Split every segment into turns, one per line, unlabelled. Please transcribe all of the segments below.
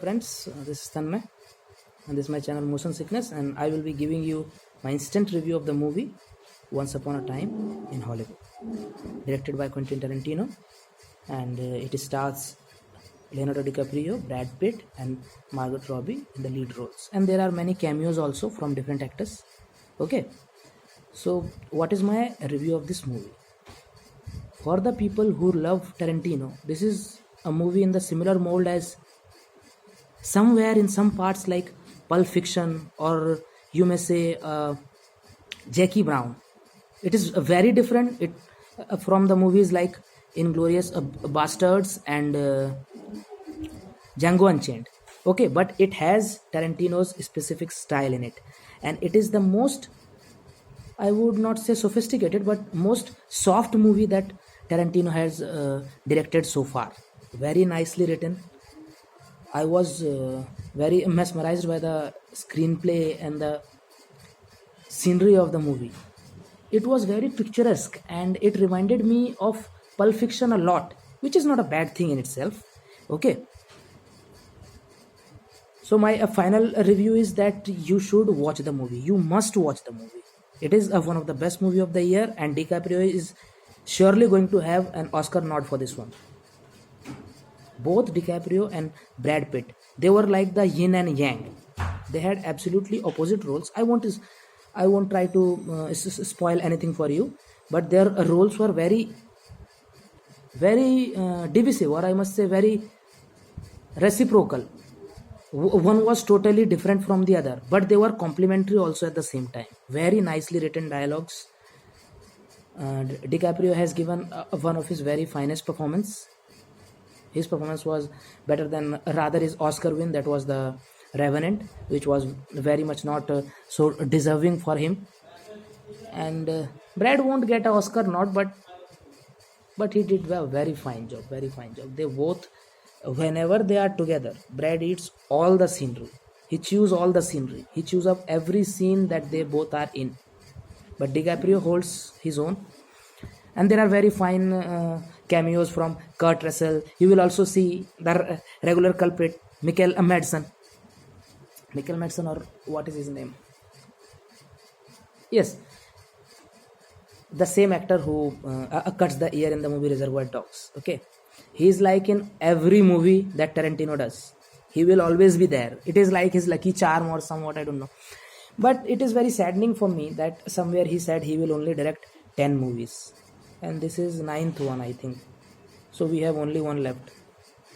Friends, this is Tanmay and this is my channel Motion Sickness, and I will be giving you my instant review of the movie Once Upon a Time in Hollywood, directed by Quentin Tarantino, and it stars Leonardo DiCaprio, Brad Pitt and Margot Robbie in the lead roles, and there are many cameos also from different actors. Okay, so what is my review of this movie? For the people who love Tarantino, this is a movie in the similar mold as somewhere in some parts like Pulp Fiction, or you may say Jackie Brown. It is very different from the movies like Inglorious Bastards and Django Unchained. Okay, but it has Tarantino's specific style in it, and it is the most, I would not say sophisticated, but most soft movie that Tarantino has directed so far. Very nicely written. I was very mesmerized by the screenplay and the scenery of the movie. It was very picturesque and it reminded me of Pulp Fiction a lot, which is not a bad thing in itself. Okay, so my final review is that you should watch the movie. You must watch the movie. It is one of the best movie of the year, and DiCaprio is surely going to have an Oscar nod for this one. Both DiCaprio and Brad Pitt, they were like the yin and yang. They had absolutely opposite roles. I won't try to spoil anything for you, but their roles were very divisive, or I must say very reciprocal. One was totally different from the other, but they were complementary also at the same time. Very nicely written dialogues. DiCaprio has given one of his very finest performance. His performance was better than rather his Oscar win, that was the Revenant, which was very much not so deserving for him. And Brad won't get an Oscar not, but he did a very fine job, very fine job. They both, whenever they are together, Brad eats all the scenery. He chews all the scenery. He chews up every scene that they both are in. But DiCaprio holds his own. And there are very fine cameos from Kurt Russell. You will also see the regular culprit, Michael Madsen. Michael Madsen, or what is his name? Yes, the same actor who cuts the ear in the movie Reservoir Dogs. Okay, he is like in every movie that Tarantino does. He will always be there. It is like his lucky charm or somewhat, I don't know. But it is very saddening for me that somewhere he said he will only direct 10 movies. And this is 9th one, I think. So we have only one left.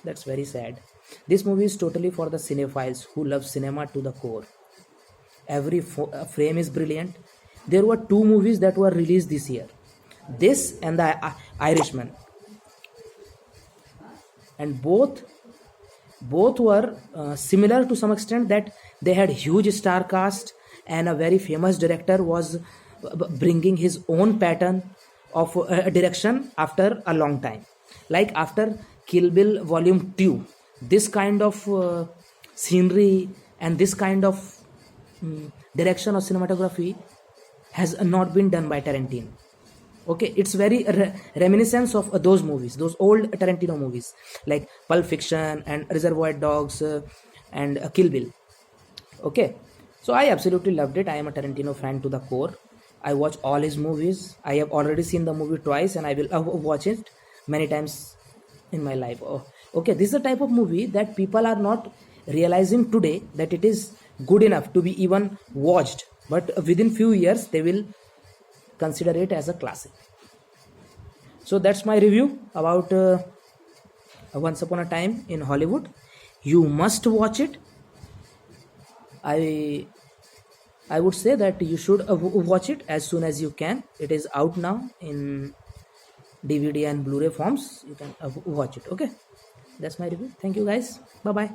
That's very sad. This movie is totally for the cinephiles who love cinema to the core. Every frame is brilliant. There were two movies that were released this year. This and the Irishman. And both were similar to some extent, that they had huge star cast and a very famous director was bringing his own pattern of direction after a long time. Like after Kill Bill Volume 2, this kind of scenery and this kind of direction or cinematography has not been done by Tarantino. Okay, it's very reminiscence of those movies, those old Tarantino movies like Pulp Fiction and Reservoir Dogs and Kill Bill. Okay, so I absolutely loved it. I am a Tarantino fan to the core. I watch all his movies. I have already seen the movie twice, and I will watch it many times in my life. Oh, okay, this is a type of movie that people are not realizing today that it is good enough to be even watched. But within few years, they will consider it as a classic. So that's my review about Once Upon a Time in Hollywood. You must watch it. I would say that you should watch it as soon as you can. It is out now in DVD and Blu-ray forms. You can watch it. Okay, that's my review. Thank you guys. Bye bye.